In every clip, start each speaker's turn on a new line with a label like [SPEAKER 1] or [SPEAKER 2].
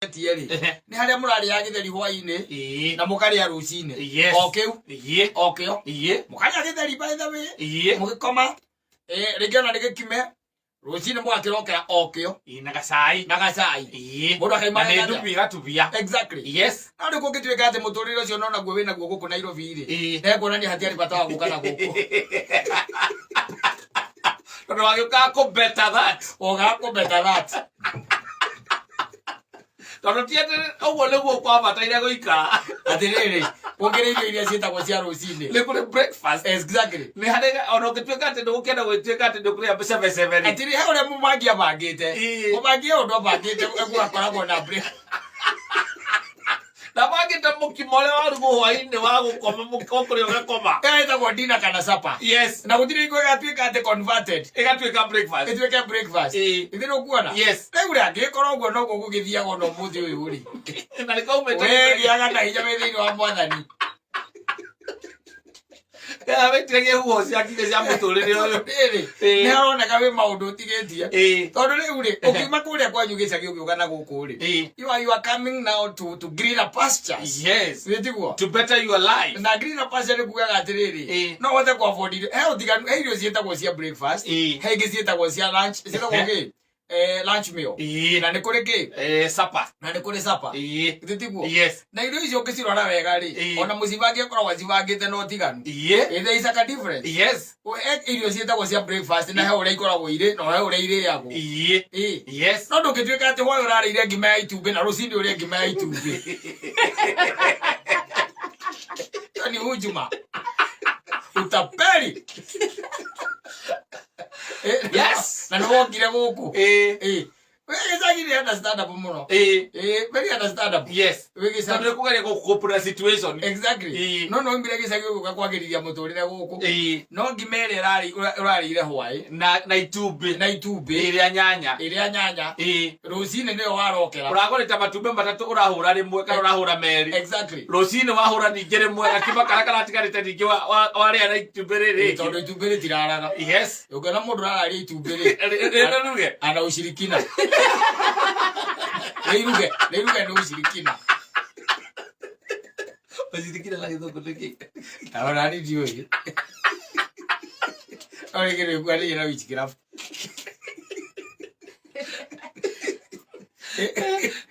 [SPEAKER 1] tieri ni haria murari ya githeri hwaini na mukari ya rucini okeu mukari ya githeri by the way mugikoma rigiona nigikime rucini mugakirokera okeu
[SPEAKER 2] na gacai
[SPEAKER 1] mundu akaima
[SPEAKER 2] na ndubi gatubia
[SPEAKER 1] exactly
[SPEAKER 2] yes
[SPEAKER 1] na ndu kungituika ati muturire ucio nona gwe wina guo guku Nairobi ri nekuona ni hatiari bata wa gukana guku
[SPEAKER 2] no wagika ko better that Tono tiete ogole go kwa bataira go ika
[SPEAKER 1] atiriri ongereire iria cietagwo cia rucini
[SPEAKER 2] le kule breakfast
[SPEAKER 1] exactly
[SPEAKER 2] ni harega ono gitweka ate ndo kenda gwetweka ate ndo kule abesha beseveri
[SPEAKER 1] atiri he ure mumangia bangite mumangia ndo bangite egura koragwo na break
[SPEAKER 2] na bagita mukimole waru go hwaine wago koma mukokore ogakoma
[SPEAKER 1] etagwo dinner kana supper
[SPEAKER 2] yes
[SPEAKER 1] na gutiri go gatwika ate converted
[SPEAKER 2] igatwika breakfast
[SPEAKER 1] itweka breakfast ithiro kuona
[SPEAKER 2] yes
[SPEAKER 1] egure angikorwo uguo no go gugithiaga no muthi uyu ri
[SPEAKER 2] na liko umete
[SPEAKER 1] we giaga na hinya wethini wa mwathani
[SPEAKER 2] ya vetege huo cia kile cia muturire uyu
[SPEAKER 1] ni aroneka we maundu tigetie tondu riu ri ukiuma kuria kwanyu gicagi ugiuka na guku ri you are coming now to greener pastures
[SPEAKER 2] yes
[SPEAKER 1] wetiguo
[SPEAKER 2] to better your life
[SPEAKER 1] na greener pasture ni kugaga atiriri no wote kwa afford he utiganu he irio cietagwo cia breakfast he ingi cietagwo cia lunch cietagwo ki lunch meal na ni kuri ki
[SPEAKER 2] supper
[SPEAKER 1] na ni kuri supper ititiguo
[SPEAKER 2] yes
[SPEAKER 1] na irio icio ngicirora wega ri ona mucibangi akoragwo cibangite no tiganu there is a difference
[SPEAKER 2] yes
[SPEAKER 1] irio cietagwo cia breakfast na he uria ikoragwo iri no he uria iriagwo
[SPEAKER 2] yes
[SPEAKER 1] no ndungituika ati hwayo urarire ngima ya itumbi na rucini uria ngima ya itumbi ni hujuma utapeli
[SPEAKER 2] yes
[SPEAKER 1] na no wongire guku we gicagire understand up muno very understand up
[SPEAKER 2] yes
[SPEAKER 1] we gicagire
[SPEAKER 2] ndo kugeria gukupura situation
[SPEAKER 1] exactly no mbire gicagire guka kwagiriria muturire guku no ngimere urarire hwai
[SPEAKER 2] na itumbi iria nyanya rucini ni warokera uragoreta matumbe matatu urahura rimwe kana urahura meri
[SPEAKER 1] exactly
[SPEAKER 2] rucini wahura ninge rimwe akiba kara tigarite ninge waria na itumbi riri
[SPEAKER 1] tondu itumbi ritiraraga
[SPEAKER 2] yes
[SPEAKER 1] ukona mundu araria itumbi ri
[SPEAKER 2] ruge
[SPEAKER 1] ana ushirikina Leiruge ni ushirikina.
[SPEAKER 2] Ushirikina la hizo kutiki.
[SPEAKER 1] Ahora ni dio hii. Ore kile kwa ile na wichikirafu.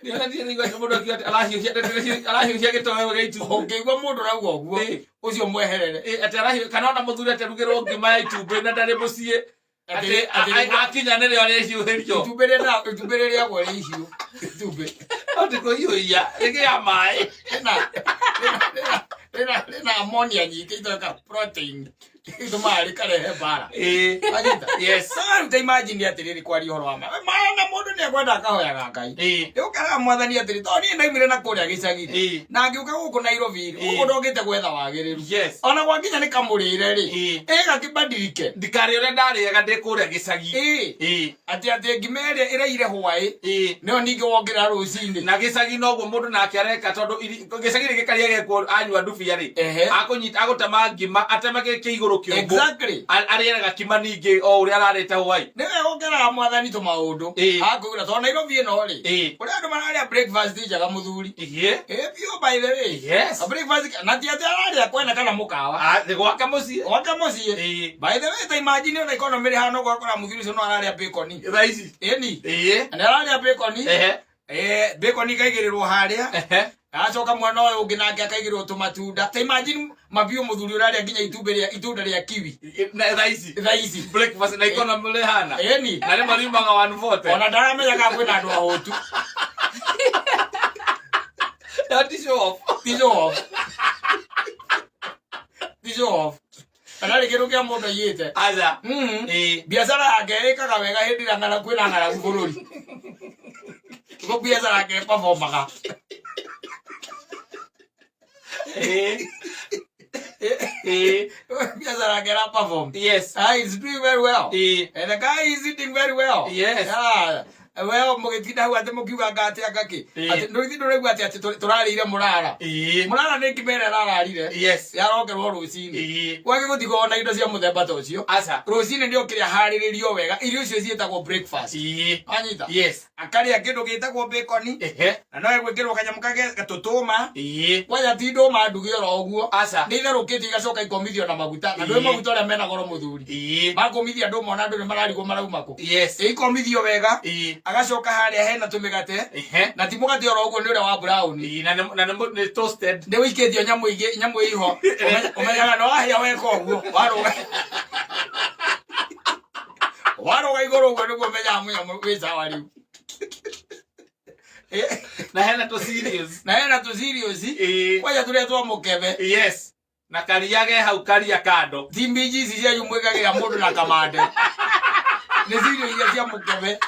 [SPEAKER 2] Niona ndiye ni kwa mundu akiwa alahi gitowe gaitu.
[SPEAKER 1] Ukigwa mundu raugo guo. Ucio mweherere.
[SPEAKER 2] Ati alahi kanona muthuri aterugirwo ngima ya itumbi na ndari mucie. Ati akinya nere wale icio herio.
[SPEAKER 1] Itumbi ria kwa ile icio. Itumbi.
[SPEAKER 2] Ati ko hiyo ya. Ege ya mai.
[SPEAKER 1] Lena ammonia nyingi itoka protein. Ito mari kare he bara. Agita.
[SPEAKER 2] Yes.
[SPEAKER 1] Sasa imagine atiriri kwa rihoro wa maana mundu ni akwenda akahoya Ngai. Ukara mwathani atiri to ni ndaimire na kuria gicagire. Na ngiuka guku Nairobi uko ndogite gwetha wagiriru.
[SPEAKER 2] Yes.
[SPEAKER 1] Ona gwakinya ni kamurire ri. Ega kibadirike.
[SPEAKER 2] Ndikari ore ndari aga ndikuria gicagi.
[SPEAKER 1] Ati ngimere iraire hwai. No ningi wongira rucini.
[SPEAKER 2] Na gicagi no guo mundu nake areka tondu gicagi gikaria geko anywa ndubia ri. Akunyita agutama ngima atemake kiiguru kiumbu
[SPEAKER 1] exactly
[SPEAKER 2] arieraga kima ningi o uria arareta hwai
[SPEAKER 1] niwe wongera mwathani to maundu akugira to Nairobi no ri uria andu mararia breakfast jaga muthuri pio by the way
[SPEAKER 2] yes
[SPEAKER 1] a breakfast na ti ati araria kwena kana mukawa
[SPEAKER 2] gwaka mucie
[SPEAKER 1] by the way ta imagine ona economy ri hano gwakora muthuri ucio no araria bacon
[SPEAKER 2] raisi
[SPEAKER 1] ni na araria bacon bacon kaigirirwo haria acoka mwana uyu ungi nake akaigirwo tumatunda ta imagine mabio muthuri uraria nginya itunda ria kiwi
[SPEAKER 2] na raisi breakfast na ikona mule hana
[SPEAKER 1] ni
[SPEAKER 2] na le marimaga 140
[SPEAKER 1] ona ndaramenya ka kwina andu ahotu tiso off ana kiru kia mundu yite
[SPEAKER 2] aza
[SPEAKER 1] biashara yake ikaga wega hindi na ngara kwina ngara bururi ko biashara yake performaga biashara yake perform
[SPEAKER 2] yes
[SPEAKER 1] he's doing very well and the guy is eating very well
[SPEAKER 2] yes
[SPEAKER 1] wewe mugitinda hau ate mukiuga ngate agaki ati ndurithi ndurigwa ati turarire murara murara ni kimera rararire
[SPEAKER 2] yes
[SPEAKER 1] yarokerwo rucini wage gutigo na indo cia muthemba ta ucio rucini ndio kiria hariririo wega irio icio cietagwo breakfast anyita
[SPEAKER 2] yes
[SPEAKER 1] akaria kindu gitagwo bacon na no gwikirwo kanyamu kage gatutuma waja tindo mandugi oro uguo ni therukiti igacoka ikomithio na maguta na ndwe maguta ria mena goro muthuri makomithia ndu mona ndu mararigwo maraumako ikomithio wega agacoka haria hena tumigate na ti mugate oro uguo ni uria wa brown
[SPEAKER 2] na ni toasted
[SPEAKER 1] ndi wikithio nyamu iho umenyaga no ahia weka uguo waroga igoro uguo niguo menya munyamu wi sawa riu
[SPEAKER 2] na hena to serious
[SPEAKER 1] waja turia twa mukebe
[SPEAKER 2] yes na kariage hau karia kando
[SPEAKER 1] timbiji ici cia yumwikagira mundu na kamande ni sirio iria cia mukebe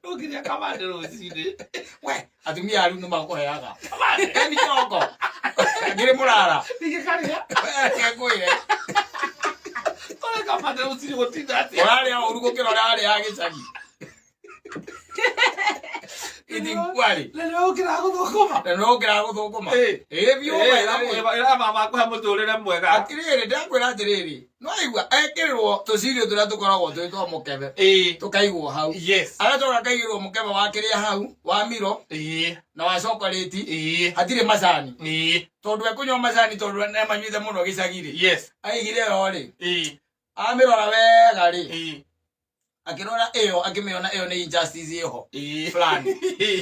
[SPEAKER 2] ukiria kamande rucini
[SPEAKER 1] we atumia aru ni makuheaga ni koko ngiri murara
[SPEAKER 2] nigikaria
[SPEAKER 1] ngekuire
[SPEAKER 2] ora kamande rucini gutinda ati
[SPEAKER 1] oraria urugukira oraria agicagi iti kwari
[SPEAKER 2] no ukira guthukuma
[SPEAKER 1] biu
[SPEAKER 2] wega mama kwa muturire mwega
[SPEAKER 1] atiriri ndakwira atiriri no igwa ekirirwo tucirio turia tukoragwo twitwo mukebe tukaigwo hau agacoka kaigirwo mukebe wa kiria hau wa miro na wa chocolate hatire macani tondu ekunywa macani tondu ne manyuithe muno gicagiri aigire yo ri amirora wega ri akirora iyo akimiona iyo ni injustice iho fulani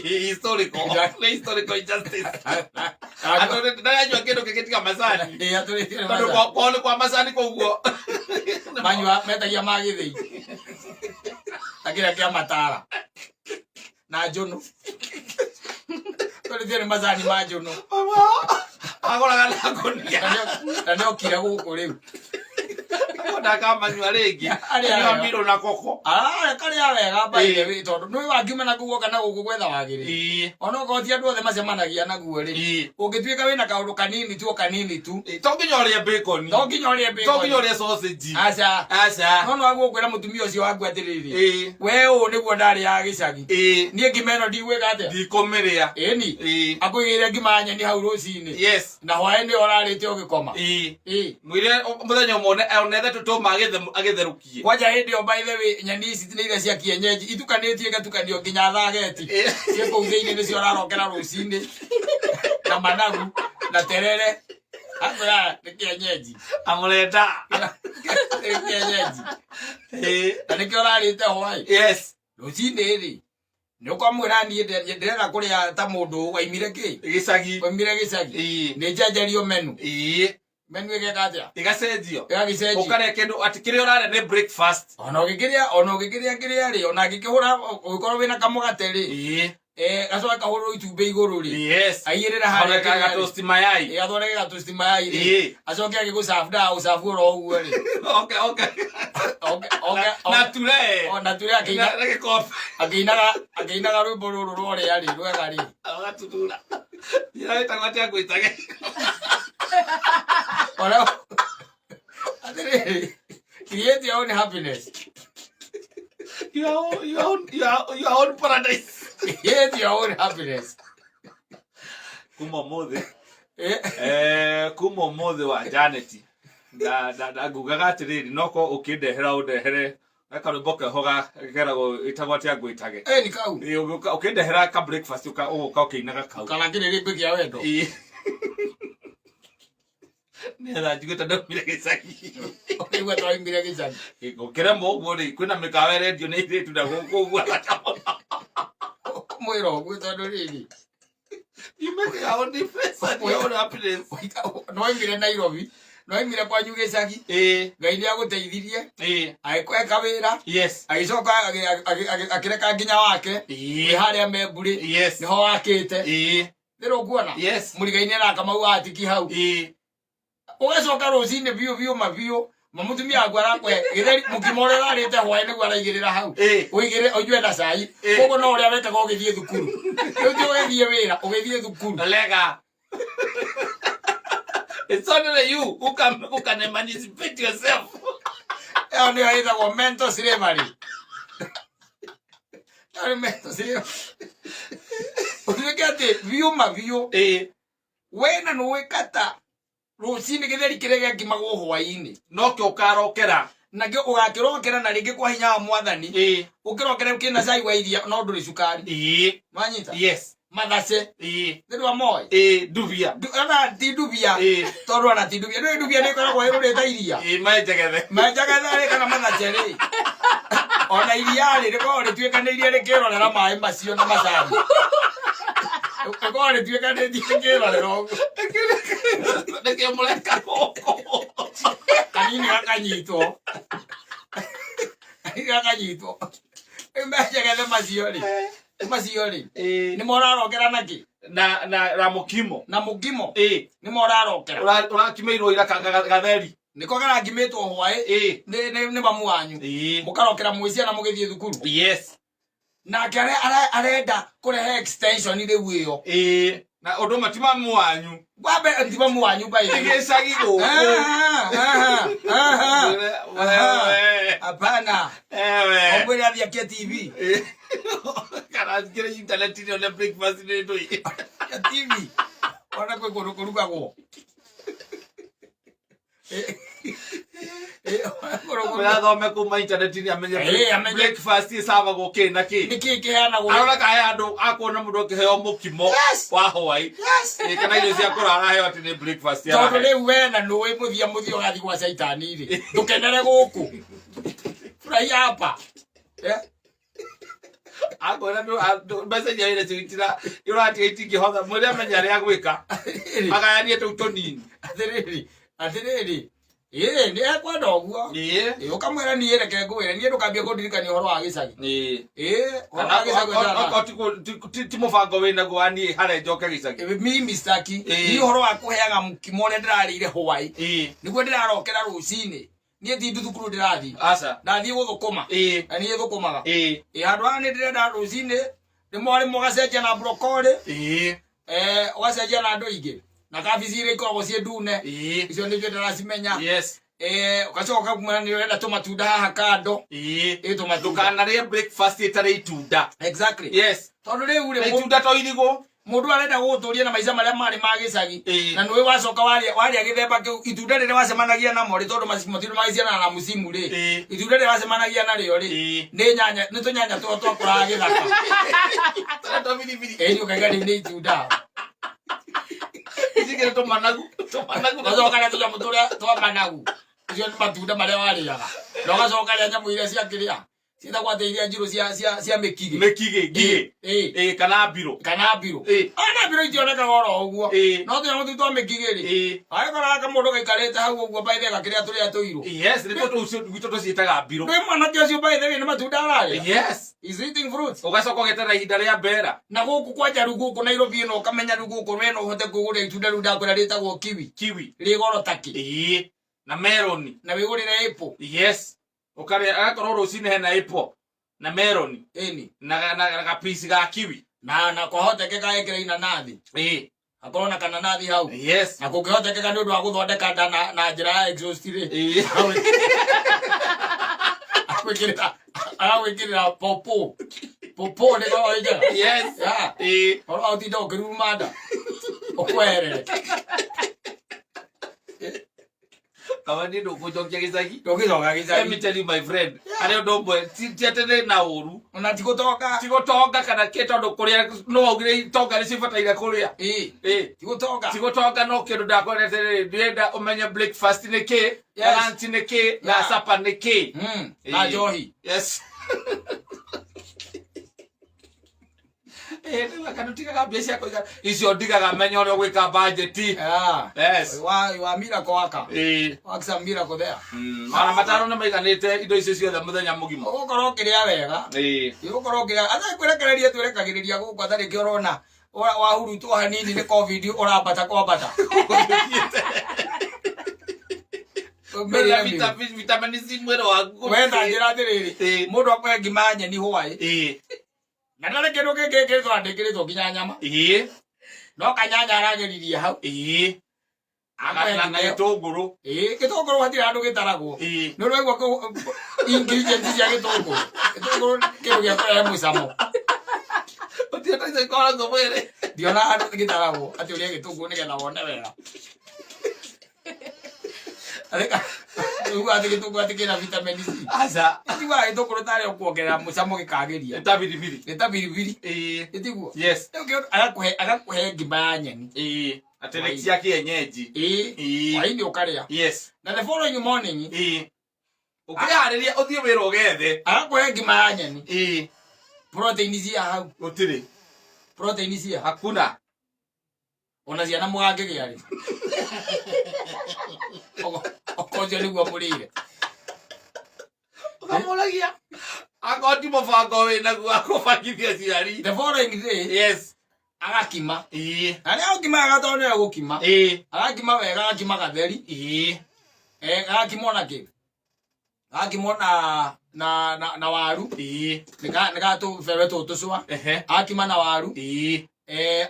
[SPEAKER 2] historical injustice atore ndajua kindu kikitika masani
[SPEAKER 1] atore
[SPEAKER 2] kwa masani koguo
[SPEAKER 1] manywa metagia magithei akira kia matara na jono tore tire masani ma jono
[SPEAKER 2] agora na konia
[SPEAKER 1] na ndio kira guku riu
[SPEAKER 2] ona kama nywa regi anywa miro na koko
[SPEAKER 1] karia wega baile wi tondu nwi wangiuma na guo kana guku gwetha wagiri ona ko ti andu othe macemanagia na guo ri ungituika wina kaundu kanini tu
[SPEAKER 2] to nginyoria bacon to nginyoria sausage aca
[SPEAKER 1] no no gukwira mutumia ucio wangu atiriri we u niguo ndari ya gicagi nie ngimeno ndigwika atia
[SPEAKER 2] ndikomeria
[SPEAKER 1] ni akuigire ngimanya ni hau rucini na hwaini orarite ugikoma
[SPEAKER 2] mwire muthenya mone onethe tutuma agetherukie
[SPEAKER 1] waja hindi o by the way nyani ici ni iria cia kienyeji itukanĩtie gatukanio nginya thageti cieko uthiini ni cio rarokera rucini na managu na terere akora ni kienyeji
[SPEAKER 2] amuleta
[SPEAKER 1] kienyeji na nikio rarite hwai rucini ri ni ukamwira ni ndirenda kuria ta mundu waimire
[SPEAKER 2] gicagi
[SPEAKER 1] ni njanjario menu menu igekatia
[SPEAKER 2] igacenjio
[SPEAKER 1] igagicenjio
[SPEAKER 2] ukare kindu ati kire urare ni breakfast
[SPEAKER 1] ona ugikiria kiria ri ona ngikihura ugikorwo wina kamugate ri gacoka kahurwo itumbe iguru ri aiyirira haria
[SPEAKER 2] ka toast mayai
[SPEAKER 1] gathondeke ga toast mayai ri acoke agigucabda ucabu ro uguo ri
[SPEAKER 2] okay na ture
[SPEAKER 1] akinaga rwimbo ruru rworia ri rwega ri
[SPEAKER 2] agatutula iraita gwatia gwitage
[SPEAKER 1] ora create your own happiness
[SPEAKER 2] your own paradise
[SPEAKER 1] create your own happiness
[SPEAKER 2] kuma mothe wa Janet da ngugaga atiriri noko ukindehera undehere akarumbo kehoga geragwo itagwatia gwitage
[SPEAKER 1] ni kau
[SPEAKER 2] ukindehera ka breakfast uka ukinaga kau
[SPEAKER 1] kana ngire gwikia wendo
[SPEAKER 2] nera jiguta ndomire gicagi
[SPEAKER 1] oigwa twaimire gicagi
[SPEAKER 2] gukira moguo ri kwina mikawa radio ni ire tunda gukugua
[SPEAKER 1] mwiro gwitondu riri
[SPEAKER 2] you make your own difference and your own happiness
[SPEAKER 1] noimire Nairobi noimire kwa gicagi ngai ni aguteithirie aikweka wira agicoka akireka nginya wake haria memburi niho wakite ndiro kuona murigaine na Kamau atiki hau ugacoka rucini biu mamutumia agwa rakwe githeri mukimorera arite hwaini niguo araigirira hau uigire ujue na cai kogo no uria wekaga ugithie thukuru uthi ugithie wira ugithie thukuru
[SPEAKER 2] lega it's only you who can emancipate yourself
[SPEAKER 1] Eo nĩyo ĩtagwo mental slavery. Ari mental slavery. Ũtuĩke atĩ biũ. Wena nĩwĩkata rũcinĩ gĩtheri kĩrĩa gĩakimagwo hwaĩ-inĩ.
[SPEAKER 2] Nokĩo ũkarokera.
[SPEAKER 1] Nakĩo ũgakĩrokera na rĩngĩ kwa hinya wa Mwathani. Ũkĩrokera kĩna cai wa iria no ndũrĩ cukari. Manyita?
[SPEAKER 2] Yes.
[SPEAKER 1] Mathace. Nĩrĩ wa moĩ?
[SPEAKER 2] Ndubia.
[SPEAKER 1] Ana ti ndubia. Tondũ ana ti ndubia. Nĩ ndubia nĩ ĩkoragwo ĩrũrĩte iria.
[SPEAKER 2] Manjegethe.
[SPEAKER 1] Manjegethe kana mathace rĩ. Ona iria rĩ rĩkoragwo rĩtuĩkanĩirie rĩkĩrorera maĩ macio na macani. Rĩkoragwo rĩtuĩkanĩirie rĩkĩrorera ũguo.
[SPEAKER 2] Nĩkĩo mũreka gũkũ.
[SPEAKER 1] Kanini gakanyitwo. Gakanyitwo. Manjegethe macio rĩ. Macio rĩ. Nĩ morarokera naki.
[SPEAKER 2] Na mukimo.
[SPEAKER 1] Na mukimo. Nĩ morarokera.
[SPEAKER 2] Ũrakimeirwo ira gatheri.
[SPEAKER 1] Niko karangimĩtwo hwaĩ. Nĩ mamu wanyu. Mũkarokera mwĩcia na mũgĩthiĩ thukuru.
[SPEAKER 2] Yes.
[SPEAKER 1] Nake arenda kũrehe extension rĩu ĩyo.
[SPEAKER 2] Na ũndũ ũmwe ti mamu wanyu.
[SPEAKER 1] Wambe ti mamu wanyu baile.
[SPEAKER 2] Gĩcagi gũkũ.
[SPEAKER 1] Hapana. Ombele athiakia TV.
[SPEAKER 2] Kana ngire internet-inĩ ona breakfast nĩ ndũi.
[SPEAKER 1] Ya TV. Ona kwĩ kũndũ kũrugagwo.
[SPEAKER 2] Mũrathome kuma internet-inĩ amenye breakfast ĩcabagwo kĩ na kĩ.
[SPEAKER 1] Nĩkĩ kĩheanagwo.
[SPEAKER 2] Arona kahe andũ akuona mũndũ akĩheo mũkimo wa hwaĩ. Kana irio cia kũrara heo atĩ nĩ breakfast ya.
[SPEAKER 1] Tondũ rĩu we na nũĩ mũthia ũgathiĩ gwa caitani rĩ. Ndũkenere gũkũ. Furahia hapa.
[SPEAKER 2] Akwĩra message ĩrĩa citira ũratiga itingĩhotha mwĩre amenya arĩa gwĩka. Agayanie tũu tũnini.
[SPEAKER 1] Atĩrĩrĩ. Nĩ ekwenda ũguo. Ũkamwĩra niĩ reke ngwĩre niĩ ndũkambia kũndirikania ũhoro wa gĩcagi.
[SPEAKER 2] Ti mũbango wĩnaguo wa niĩ harĩa njoke gĩcagi.
[SPEAKER 1] Mimi staki. Nĩ ũhoro wa kũheaga mũkimo ũrĩa ndĩrarĩire hwaĩ. Nĩguo ndĩrarokera rũcinĩ. Niĩ ti thukuru ndĩrathiĩ.
[SPEAKER 2] Aca.
[SPEAKER 1] Ndathiĩ gũthũkũma. Na niĩ thũkũmaga. Handũ haha nĩ ndĩrenda rũcinĩ nĩ mwarimũ ũgacenjia na brokoli. Ũgacenjia na andũ ingĩ. Na kabici iria ikoragwo ciĩ ndune. Icio nĩcio ndĩracimenya.
[SPEAKER 2] Yes.
[SPEAKER 1] Ũgacoka kumana nĩ ũrenda tũmatunda haha kando.
[SPEAKER 2] Ndũkanarĩe breakfast ĩtarĩ itunda.
[SPEAKER 1] Exactly.
[SPEAKER 2] Yes.
[SPEAKER 1] Tondũ rĩu rĩ
[SPEAKER 2] itunda to irigũ.
[SPEAKER 1] Mũndũ arenda gũtũria na maica marĩa marĩ ma gĩcagi. Na nĩwe wacoka warĩa gĩthemba kĩu itunda rĩrĩa wacemanagia namo rĩ tondũ matindu magĩciana na musimu rĩ. Itunda rĩrĩa wacemanagia narĩo rĩ. Nĩ nyanya nĩ tũnyanya tũrĩa twakũraga gĩthaka. Nĩ ũkaiga rĩu nĩ itunda.
[SPEAKER 2] Ici kĩrĩ tũmanagu.
[SPEAKER 1] Ũgacoka rĩa tũnyamũ tũrĩa twa managu. Icio nĩ matunda marĩa warĩaga. Na ũgacoka rĩa nyamũ iria ciakĩrĩa. Ciĩtagwo atĩ iria njirũ cia mĩkigĩ.
[SPEAKER 2] Mĩkigĩ. Kana mbirũ.
[SPEAKER 1] Ona mbirũ itionekaga oro ũguo. No tũnyamũ tũu twa mĩkigĩ rĩ. Agĩkoraga kamũndũ gaikarĩte hau ũguo baithega kĩrĩa tũrĩa tũirũ.
[SPEAKER 2] Yes, nĩ gwitũ tũciĩtaga mbirũ.
[SPEAKER 1] Nĩ mwanake ũcio baithega nĩ matunda ararĩa.
[SPEAKER 2] Yes.
[SPEAKER 1] He's eating fruits.
[SPEAKER 2] Ũgacoka ũgeterera ihinda rĩa mbera.
[SPEAKER 1] Na gũkũ kwanja rĩu gũkũ Nairobi ĩno ũkamenya rĩu gũkũ wena ũhote kũgũra itunda rĩu ndakwĩra rĩtagwo kiwi. Rĩ goro takĩ.
[SPEAKER 2] Na meloni.
[SPEAKER 1] Na wĩgũrĩre apple.
[SPEAKER 2] Yes. Ũkarĩa agakorwo rũcinĩ hena apple na meloni. Na gapici ga kiwi.
[SPEAKER 1] Na kwahotekeka ekĩre inanathi. Akorwo na kananathi hau.
[SPEAKER 2] Yes.
[SPEAKER 1] Na kũngĩhotekeka nĩ ũndũ wa gũthondeka nda na njĩra ya exhaust rĩ. Agwĩkĩrĩra popo. Popo nĩ goro njega.
[SPEAKER 2] Yes.
[SPEAKER 1] Oro ũtinda ũkĩruruma nda. Ũkweherere.
[SPEAKER 2] Kawani ndũkũnjokia gĩcagi.
[SPEAKER 1] Ndũgĩcoka gĩcagi.
[SPEAKER 2] Let me tell you my friend. Arĩ ũndũ ũmwe ti atĩ na ũru.
[SPEAKER 1] Ona tigũtonga.
[SPEAKER 2] Tigũtonga kana kĩ tondũ kũrĩa no waugire itonga nĩ cibataire kũrĩa. Tigũtonga no kĩndũ ndakwendete rĩrĩ ndĩrenda ũmenye breakfast nĩ kĩ, lunch nĩ kĩ, na supper nĩ kĩ.
[SPEAKER 1] Na njohi.
[SPEAKER 2] Yes. Kana tigaga mbia cia kũiga icio ndigaga menya ũrĩa ũgwĩka budget. Yes.
[SPEAKER 1] Wa miracle waka. Wakisa miracle there.
[SPEAKER 2] Mana mataro nĩ maiganĩte indo icio ciothe mũthenya mũgima.
[SPEAKER 1] Ũgũkorwo kĩrĩa wega. Ũgũkorwo kĩrĩa atha kwĩrekereria twĩrekagĩrĩria gũkũ atharĩ kĩ ũrona wahurutwo hanini nĩ covid ũrambata kwambata.
[SPEAKER 2] Vitamini C mwĩrĩ waku.
[SPEAKER 1] Wenda njĩra atĩrĩrĩ mũndũ akũhe ngima nyeni hwaĩ. Na ndarĩ kĩndũ kĩngĩ kĩrĩtwo andĩkĩrĩtwo nginya nyama. No kanyanya arageririe hau.
[SPEAKER 2] Agana gitunguru.
[SPEAKER 1] Gitunguru hatira andu gitaragwo. No rwego ko ingredients cia gitunguru. Gitunguru kindu gia kũrehe mũcamo.
[SPEAKER 2] Ũtiota icio ikoragwo mwĩrĩ.
[SPEAKER 1] Ndiona andu gitaragwo ati uria gitunguru nigetha wone wega. Areka uga ati gitunguru ati kina vitamin C.
[SPEAKER 2] Aca.
[SPEAKER 1] Itiwa gitunguru tari okuongerera mũcamo gikageria.
[SPEAKER 2] Eta biribiri.
[SPEAKER 1] Eta biribiri. Itiguo. Yes. Agakuhe ngima ya nyeni.
[SPEAKER 2] Atene cia kienyeji.
[SPEAKER 1] Waini ukaria.
[SPEAKER 2] Yes.
[SPEAKER 1] Na the following morning.
[SPEAKER 2] Ukihariria uthie wira ugethe.
[SPEAKER 1] Agakuhe ngima ya nyeni. Protein cia hau.
[SPEAKER 2] Utiri.
[SPEAKER 1] Protein cia.
[SPEAKER 2] Hakuna.
[SPEAKER 1] Ona ciana mugangigia ri. Okonjo niguo murire.
[SPEAKER 2] Ukamulagia. Akoti mubango wina guo akubakithia ciari.
[SPEAKER 1] The following day.
[SPEAKER 2] Yes.
[SPEAKER 1] Agakima. Na leo kima agatone ya gukima. Agakima wega, agakima gatheri. Agakima na ki. Agakima na waru. Nika tu fere tu tuswa. Agakima na waru.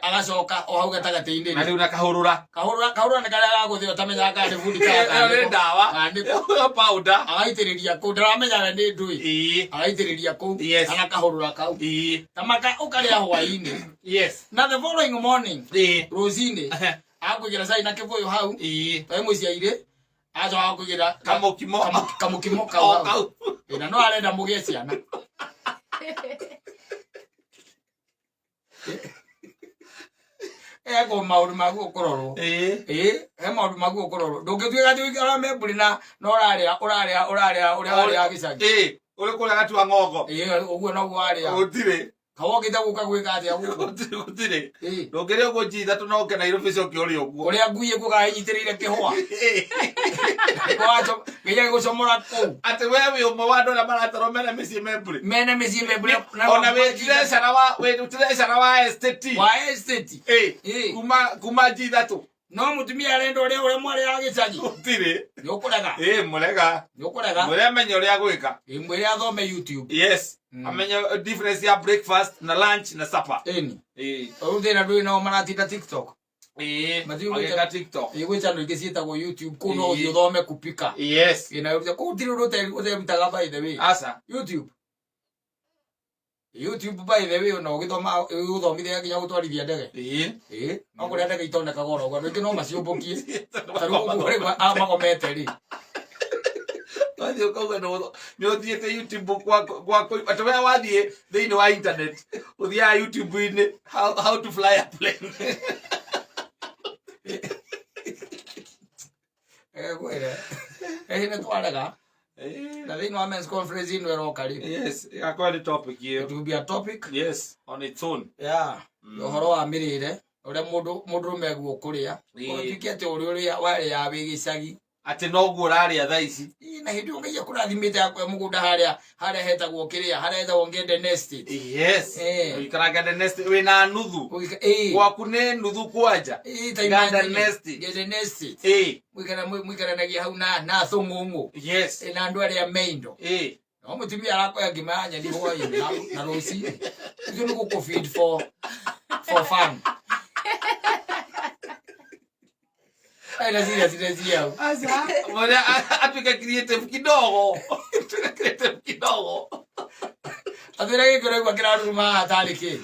[SPEAKER 1] Agacoka o hau gatagati-ini.
[SPEAKER 2] Na riu na kahurura.
[SPEAKER 1] Kahurura ni karia gaguthio tamenya ka food ka.
[SPEAKER 2] Ni ndawa. Powder.
[SPEAKER 1] Agaitiriria ku ndaramenya we ni ndui. Agaitiriria ku. Ana kahurura kau. Tamaka ukaria hwaini.
[SPEAKER 2] Yes.
[SPEAKER 1] Na the following morning. Rosine. Akugira sai na kivuyo hau. Pai muciaire. Ajo akugira kamukimo kau. Na no arenda mugie ciana. Ego maundu magu ukororwo. Maundu magu ukororwo. Ndungitwika ati wikara memburi na uraria uria gicagi.
[SPEAKER 2] Uri kuria gatua ngongo.
[SPEAKER 1] Uguo no gwaria.
[SPEAKER 2] Utire.
[SPEAKER 1] Kawogite guka gwika atia guko.
[SPEAKER 2] Utire. Ndungire uguo ji thatu no ke Nairobi coki uri uguo.
[SPEAKER 1] Uria nguye guka inyitiriire kihwa. Kwacho ngiye gucomora ku.
[SPEAKER 2] Ati wewe umwe wa andu aria marataro mena micii memburi.
[SPEAKER 1] Mena micii memburi.
[SPEAKER 2] Ona wetire cara wa estate.
[SPEAKER 1] Wa estate.
[SPEAKER 2] Kuma ji thatu.
[SPEAKER 1] No mutumia arenda uria mwari ya gicagi.
[SPEAKER 2] Utire.
[SPEAKER 1] Nyokurega.
[SPEAKER 2] Murega.
[SPEAKER 1] Nyokurega.
[SPEAKER 2] Mwire amenye uria gwika.
[SPEAKER 1] Mwire athome YouTube.
[SPEAKER 2] Yes. Amenye difference ya breakfast na lunch na supper.
[SPEAKER 1] Uthina ndui no maratinda TikTok.
[SPEAKER 2] Mageka TikTok.
[SPEAKER 1] Igwicha ndo igicietagwo YouTube kuno uthio uthome kupika.
[SPEAKER 2] Yes.
[SPEAKER 1] Ina uthio kutiri uthemitaga by the way.
[SPEAKER 2] Asa.
[SPEAKER 1] YouTube by the way no githoma uthomithia kinya gutwarithia ndege. No kuria ndege itoneka goro gwa ngi no maciumbukie. Taru ngore amagomete ri.
[SPEAKER 2] Wathi ukauga ni uthiete YouTube kwa ati we wathie thiini wa internet uthia YouTube ini how to fly a plane.
[SPEAKER 1] Gwere. Ni twarega. Na thiini wa men's conference ino erokari.
[SPEAKER 2] Yes, akwa ni topic here.
[SPEAKER 1] It will be a topic.
[SPEAKER 2] Yes, on its own.
[SPEAKER 1] Yeah. Uhoro wa mirire uria mundu meguo kuria. Utike ati uria wari ya wigicagi.
[SPEAKER 2] Ati no guo raria tha ici.
[SPEAKER 1] Na hindi ungeia kurathimite yakwe mugunda haria hetagwo kiria haria hetagwo ngende nest.
[SPEAKER 2] Yes. Ikaraga nest wina nuthu. Gwaku ni nuthu kwanja. Nganda nest.
[SPEAKER 1] Ngende nest. Mwikaranagia hau na thungungu.
[SPEAKER 2] Yes.
[SPEAKER 1] Na andu aria meindo. No mutumia arakoya ngima ya nyeni hwaini na ruci. Icio ni guku feed for fun. Aina serious yao.
[SPEAKER 2] Asa. Mbona atuka creative kidogo.
[SPEAKER 1] Adira ngikore kwa kira ruma hatari ki.